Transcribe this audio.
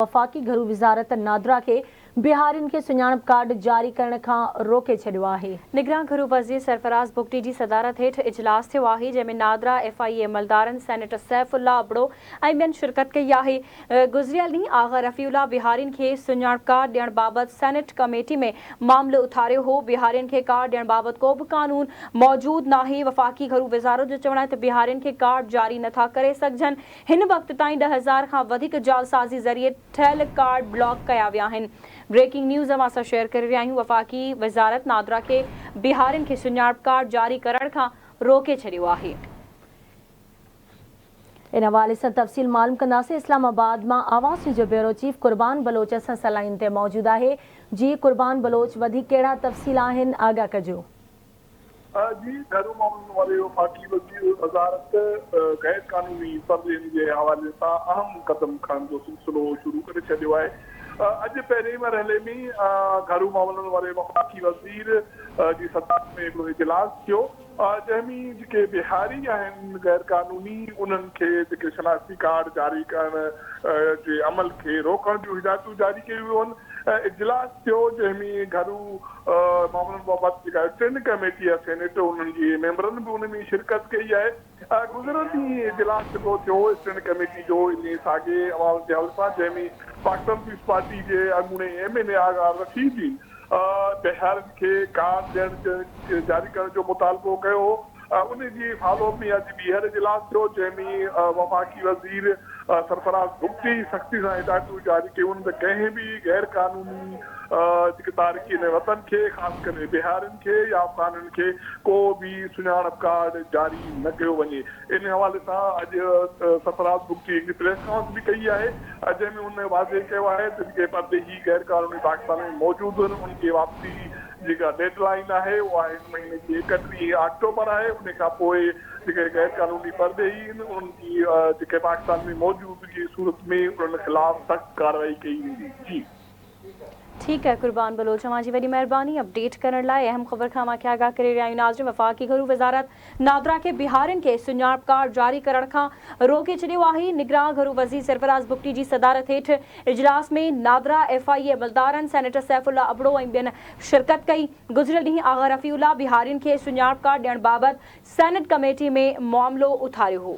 वफ़ाक़ी घरू वज़ारत नादरा के बिहारियुनि खे सुञाणप कार्ड जारी करण खां रोके छॾियो आहे। निगरान घरू वज़ीर सरफराज़ बुगटी जी सदारत हेठि इजलास थियो आहे, जंहिंमें नादरा FIA अमलदारनि सेनेटर सैफुल्ला अबड़ो ऐं ॿियनि शिरकत कई आहे। गुज़िरियल ॾींहुं आग़ा रफ़ीउल्ला बिहारियुनि खे सुञाणप कार्ड ॾियण बाबति सेनेट कमेटी में मामलो उथारियो हो। बिहारियुनि खे कार्ड ॾियण बाबति को बि कानून मौजूदु नाहे। वफ़ाक़ी घरू वज़ारत जो चवणु आहे त बिहारियुनि खे कार्ड जारी नथा करे सघजनि। हिन वक़्त ताईं 10,000 खां वधीक जालसाज़ी ज़रिए ठहियल कार्ड ब्लॉक कया विया आहिनि। ब्रेकिंग न्यूज़ अवां सां शेयर करे रहिया आहियूं। वफ़ाक़ी वज़ारत नादरा के बिहारियुनि खे सुञाणप कार्ड जारी करण खां रोके छॾियो आहे। इन हवाले सां तफ़सील मालूम कंदासीं। इस्लामाबाद मां आवाज़ जो ब्यूरो चीफ कुर्बान बलोच असां सलाइन ते मौजूदु आहे। जी कुर्बान बलोच, वधीक कहिड़ा तफ़सील आहिनि, आगाह कजो। जी, घरू मामलनि वारे वफ़ाक़ी वज़ीर वज़ारत गैर क़ानूनी पर्दनि जे हवाले सां अहम क़दम खणण जो सिलसिलो शुरू करे छॾियो आहे। अॼु पहिरें मरहले में घरू मामलनि वारे वफ़ाक़ी वज़ीर जी सदारत में हिकिड़ो इजलास थियो, जंहिंमें जेके बिहारी आहिनि गैर क़ानूनी, उन्हनि खे जेके शनाख्ती कार्ड जारी करण जे अमल खे रोकण जूं हिदायतूं जारी कयूं वियूं आहिनि। इजलास थियो जंहिंमें घरू मामलनि बाबति जेका स्टैंडिंग कमेटी आहे सेनेट, उन्हनि जे मेंबरनि बि उन में शिरकत कई आहे। गुज़िरियल ॾींहुं इजलास जेको थियो स्टैंडिंग कमेटी जो इन साॻे आवाज़ जे हवाले सां, जंहिंमें पाकिस्तान पीपल्स पार्टी जे अॻूणे MNA आग़ा रशीदी बिहारियुनि खे कार्ड ॾियण जारी करण जो मुतालबो कयो हो। उन जी फॉलोअप में अॼु ॿीहर इजलास थियो, जंहिंमें वफ़ाक़ी वज़ीर सरफराज़ बुगटी सख़्ती सां हिदायतूं जारी कयूं त कंहिं बि गैर क़ानूनी जेके तारिकीन वतन खे, ख़ासि करे बिहारियुनि खे या अफ़गाननि खे को बि सुञाणप कार्ड जारी न कयो वञे। इन हवाले सां अॼु सरफराज़ बुगटी हिकिड़ी प्रेस कॉन्फ्रेंस बि कई आहे, जंहिंमें उन वाज़े कयो आहे त जेके परदेही गैर क़ानूनी पाकिस्तान में मौजूदु आहिनि, उनखे वापसी जेका डेडलाइन आहे उहा हिन महीने जी 31 अक्टूबर आहे। उन खां पोइ जेके गैर क़ानूनी परदेही आहिनि, उन्हनि जी जेके पाकिस्तान में मौजूदगी सूरत में उन्हनि ख़िलाफ़ सख़्त कार्रवाई कई वेंदी। जी ठीक है कुर्बान बलोच, तव्हांजी वॾी महिरबानी अपडेट करण लाइ। अहम ख़बर खां मां आगाह करे रहिया आहियूं। नाज़रीन, वफ़ाक़ी घरू वज़ारत नादरा के बिहारियुनि खे सुञाणप कार्ड जारी करण खां रोके छॾियो आहे। निगरान घरू वज़ीर सरफराज़ बुगटी जी सदारत हेठि इजलास में नादरा FIA अमलदारनि सेनेटर सैफुल्ला अबड़ो ऐं ॿियनि शिरकत कई। गुज़िरियल ॾींहुं आग़ा रफ़ीउल्ला बिहारियुनि खे सुञाणप कार्ड ॾियण बाबति सेनेट कमेटी में मामिलो उथारियो हो।